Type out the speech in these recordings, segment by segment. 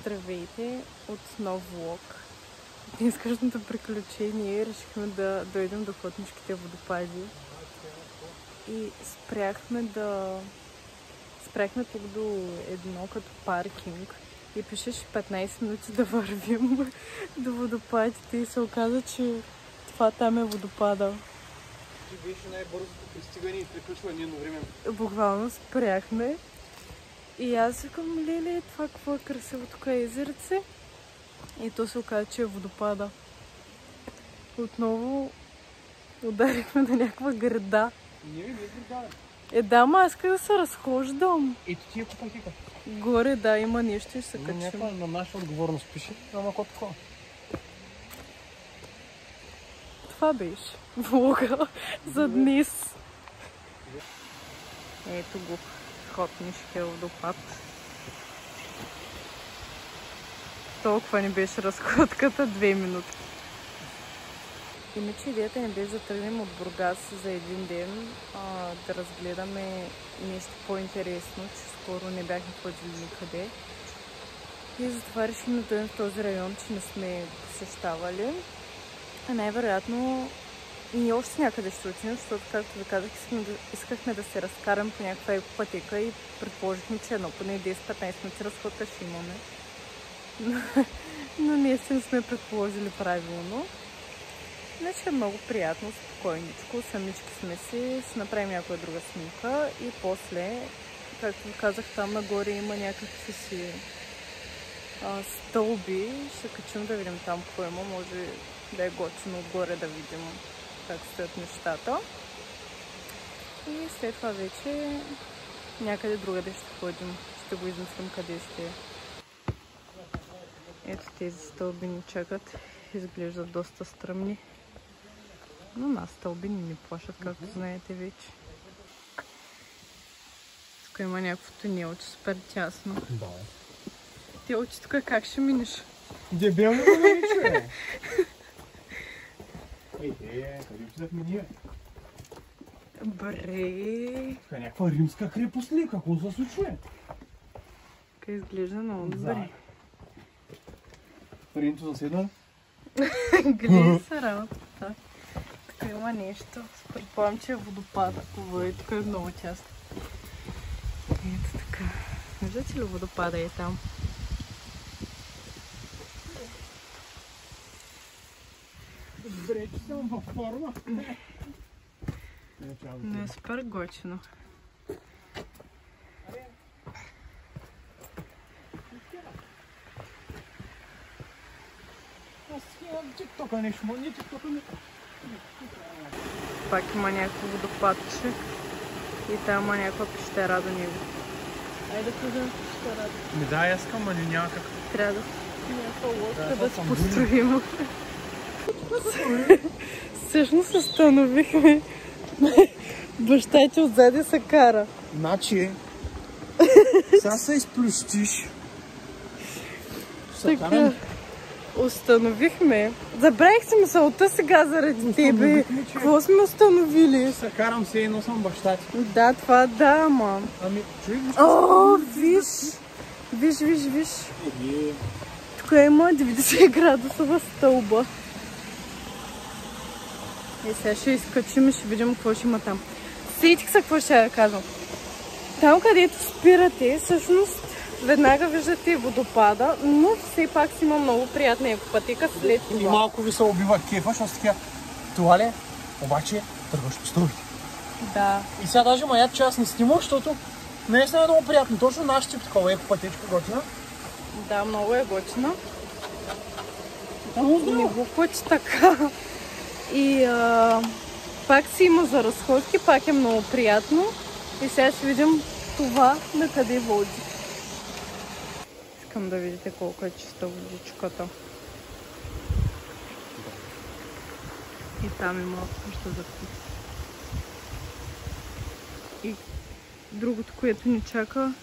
Здравейте от нов влог. Днескашното приключение решихме да дойдем до Хотнишките водопади и спряхме тук до едно като паркинг и пишеше 15 минути да вървим до водопадите и се оказа, че това там е водопада. Ти беше най-бързото пристигане и приключване едновременно. Буквално спряхме и аз викам, леле, това какво е красиво, тук е езерце. И то се оказа, че е водопада. Отново ударихме на някаква града. Не ви града. Да, ама аз исках да се разхождам. Ето ти е по пътека. Горе, да, има нещо и се качим. Някаква на наша отговорност пише, ама какво такова. Това беше влога за днес. Ето го, Хотнишкия водопад. Толкова ни беше разходката, 2 минути. Иначе идеята ни беше да тръгнем от Бургас за един ден, да разгледаме нещо по-интересно, че скоро не бяхме ходили никъде. И затова решим да дойдем в този район, че не сме посещавали. Най-вероятно ние още някъде ще отидем, защото, както ви казах, искахме да се разкарам по някаква екопътека и предположихме, че поне 10-15 минути разходка ще имаме. Но ние не сме предположили правилно. Иначе е много приятно, спокойничко, самички сме си направим някоя друга снимка и после, както ви казах, там нагоре има някакви си стълби. Ще качим да видим там какво има, може да е готино отгоре да видим как стоят нещата. И след това вече някъде другаде ще ходим, ще го измислим къде ще е. Ето тези стълби ни чакат, изглеждат доста стръмни. Но нас стълби ни плашат, както знаете вече. Тук има някакво тунелче, супер тясно. Да. Ти очи тук как ще минеш? Дебелно да ме чуе. Къде отидахме ние? Бре! Тук е някаква римска крепост ли? Какво се случва? Тук изглежда много добре. Ринто заседна? Гледай се работата. Тук има нещо. Предполагам, че е водопада. И тук е много тясно. Ето така. Виждате ли водопада е там? Добре, че съм във форма. Но е супер готино. Тиктока нещо, не тиктока не. Пак има някакво водопадче и там има някаква пещера до него. Айде да влизаме в пещерата. Да, аз искам, али няма как. Трябва да някаква лодка да се построим. Всъщност установихме. Баща ти отзади се кара. Значи, сега се изплющиш. Така, установихме. Забравих си мисълта сега заради тебе. Какво сме установили? Се карам се едно съм баща ти. Да, това да, ама. Ами, чуй го. О, виж! Виж. Тук има 90 градусова стълба. И сега ще изкачим и ще видим какво ще има там. Сетих се какво ще да казвам. Там, където спирате, всъщност веднага виждате водопада, но все пак си има много приятна екопътека след това. И малко ви се убива кефа, защото такива това ли? Обаче тръгваш по стълбите. Да. И сега даже маят, че аз не снимах, защото наистина е много приятно. Точно наш тип такова екопътечка готина. Да, много е готина. Много Не го пъти така. И пак си има за разходки, пак е много приятно. И сега ще видим това на къде води. Искам да видите колко е чиста водичката. И там има още за пит. И другото, което ни чака,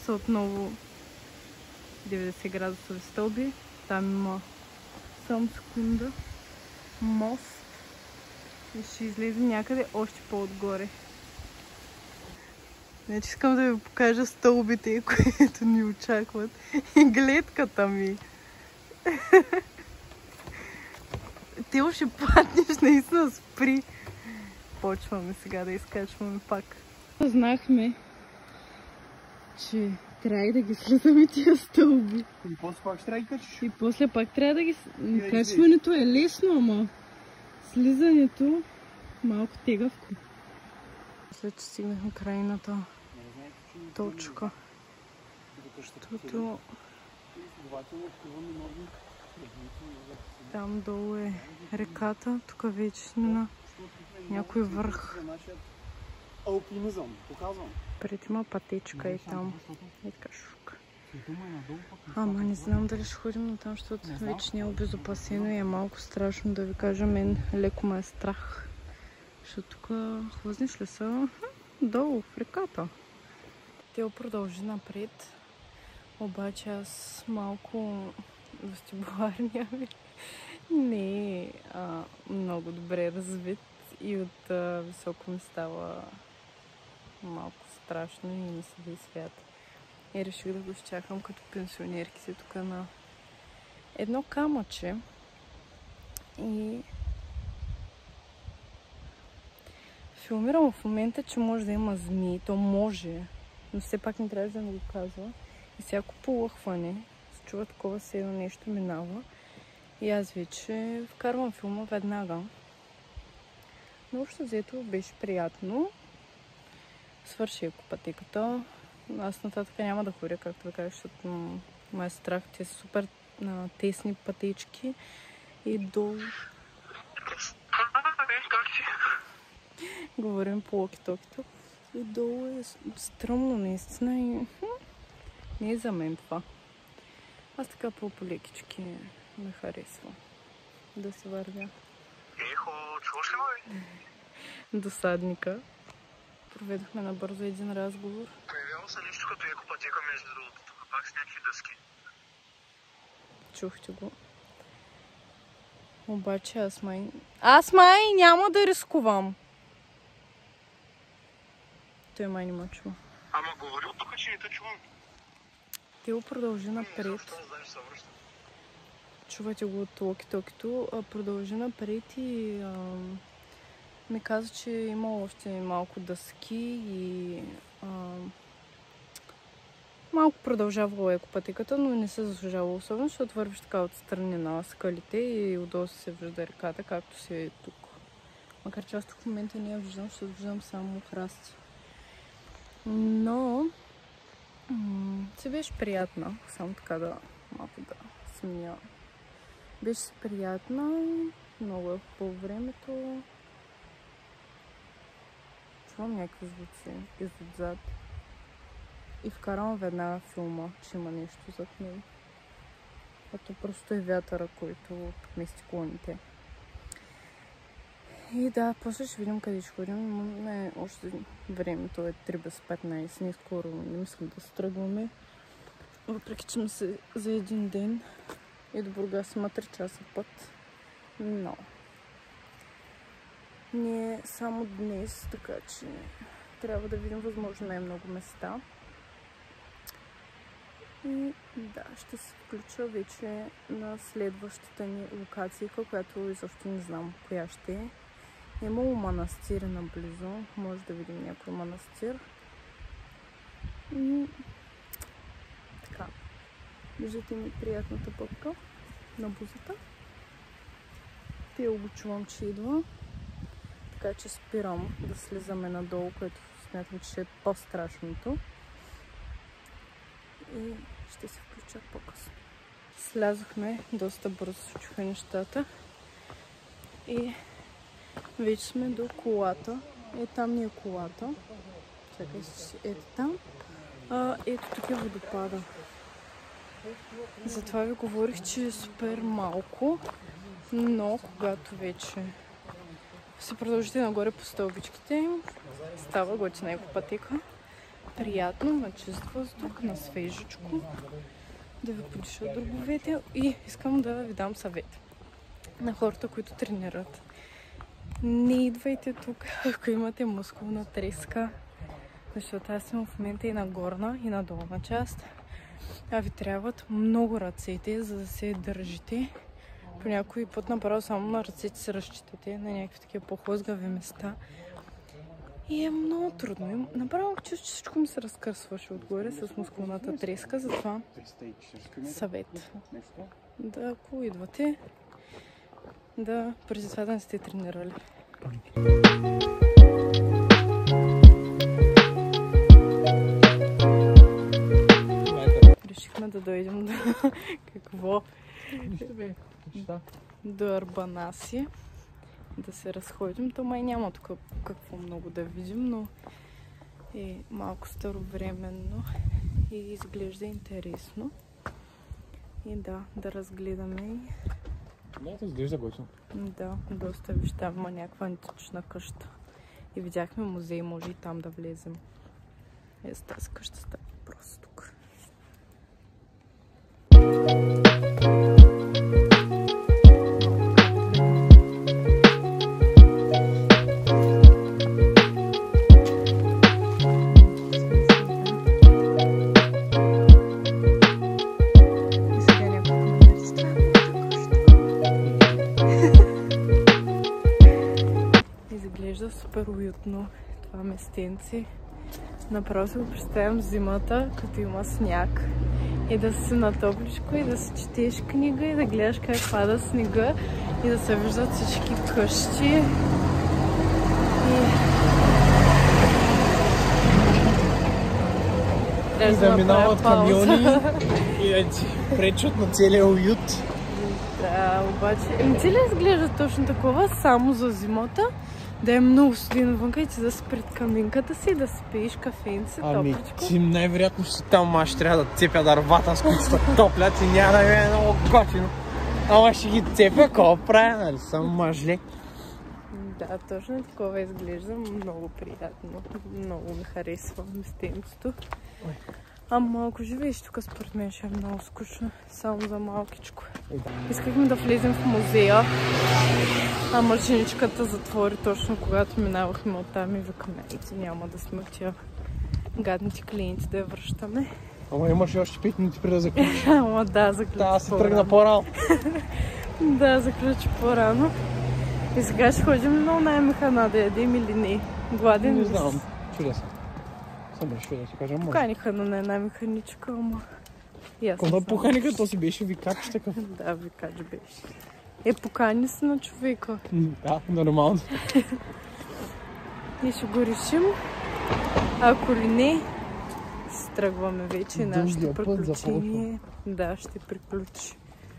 са отново 90 градусови стълби Там има само секунда мост и ще излезем някъде още по-отгоре. Значи искам да ви покажа стълбите, които ни очакват и гледката ми. Ти ще паднеш, наистина спри. Почваме сега да изкачваме пак. Знахме, че трябва и да ги слизаме тия стълби. И после пак ще трябва да ги качиш. И после пак трябва да ги... Качването е лесно, ама слизането малко тегавко. След че стигнахме крайната точка. Туто... Там долу е реката, тук вече сме на някой върх. Алпинизъм, показвам. Пред има пътечка и там. И така шука. Ама не знам дали ще ходим на там, защото вече не е обезопасено и е малко страшно, да ви кажа, мен леко ме е страх. Защото тук хлъзнеш ли са долу в реката. Тя продължи напред, обаче аз малко вестибуларния ми не е много добре развит и от високо ми става малко страшно и не се да свят. И реших да го изчакам като пенсионерките тук на едно камъче. И филмирам в момента, че може да има змии. То може, но все пак не трябва да ми го казва. И всяко полъхване се чува такова, се едно нещо минава. И аз вече вкарвам филма веднага. Но общо взето беше приятно. Свърши екопътеката. Аз нататък няма да ходя, както да кажа, защото ме е страх. Те са супер тесни пътечки. И долу... Говорим по локи-токито. И долу е стръмно наистина и не е за мен това. Аз така по-лекички ме харесва да се вървя. Ехо, чуваш ли ме? Досадника. Проведохме набързо един разговор. Появява се нещо като екопътека между другото, тук пак с някакви дъски. Чухте го. Обаче аз май няма да рискувам. Той май не ме чува. Ама говори от тук, че не те чувам. Те го продължи напред. Чувате го от локи-токито. Продължи напред и ми каза, че има още малко дъски и малко продължава екопътеката, но не се заслужава особено, защото вървиш така отстрани на скалите и отдолу се вижда реката, както си е тук. Макар че аз тук в момента не я виждам, защото виждам само храсти. Но се беше приятна, само така да малко да сменя. Беше приятна и много е по времето. Чувам някакви звуци изотзад. И вкарвам веднага филма, че има нещо зад мен. Като просто е вятъра, който мести клоните. И да, после ще видим къде ще ходим. Имаме още времето е 3 без 15. Не скоро не мислим да се тръгваме. Въпреки че ми се за един ден и до Бургас има 3 часа път. Но не е само днес, така че трябва да видим възможно най-много места. И да, ще се включа вече на следващата ни локация, която изобщо не знам коя ще е. Имало манастир наблизо, може да видим някой манастир. И така, виждате ми приятната пъпка на бузата. Те го чувам, че идва. Така че спирам да слизаме надолу, което смятам, че е по-страшното. И ще се включа по-късно. Слязохме, доста бързо се чуха нещата. И вече сме до колата. Там ни е колата. Чакай си, ето там. Ето тук е водопада. Затова ви говорих, че е супер малко. Но когато вече се продължите нагоре по стълбичките, става готина екопътека. Приятно, на чист въздух, на свежичко. да ви подишат дробовете и искам да ви дам съвет на хората, които тренират. Не идвайте тук, ако имате мускулна треска, защото аз съм в момента и на горна, и на долна част. А ви трябват много ръцете, за да се държите. По някой път направо само на ръцете се разчитате на някакви такива по-хлъзгави места. И е много трудно. Направо чувствам, че всичко ми се разкърсваше отгоре с мускулната треска, затова съвет. Да, ако идвате, да преди това да не сте тренирали. Решихме да дойдем до какво? До Арбанаси. Да се разходим. То май няма тук какво много да видим, но е малко старовременно и изглежда интересно. И да разгледаме. Да, това изглежда готино. Да, доста вижда, има някаква антична къща. И видяхме музей, може и там да влезем. С тази къща става просто тук. Изглежда супер уютно това местенце. Направо се го представям зимата, като има сняг. И да си на топличко, и да си четеш книга, и да гледаш как пада снега, и да се виждат всички къщи. И да минават камиони и да ти пречат на целия уют. Да, обаче... Не ти ли изглежда точно такова, само за зимата? Да е много студено вънка и ти да си пред каминката си, да си пиеш кафенце, топличко. Ти най-вероятно ще там, аз ще трябва да цепя дървата, с които са топлят и няма да ми е много готино. Ама ще ги цепя, какво правя, нали? Съм мъжле. Да, точно такова изглежда. Много приятно. Много ми харесва местенцето. Ама ако живееш тук, според мен ще е много скучно. Само за малкичко. Искахме да влезем в музея. А машиничката затвори точно когато минавахме оттам и викаме, няма да сме тия гадните клиенти да я връщаме. Ама имаше още 5 минути преди да заключи. Ама да, заключи по-рано. Да, се тръгна по-рано. Да, заключи по-рано. И сега ще ходим на най-механа да ядем или не. Гладен Не ли си? знам, чудя се. Съм решил да си кажа, може. Поканиха на една механичка, ама... Когато поканиха, то си беше викач такъв. Да, викач беше. Покани се на човека. Да, нормално. И ще го решим. Ако ли не, тръгваме вече. Нашето приключение. Да, ще приключи.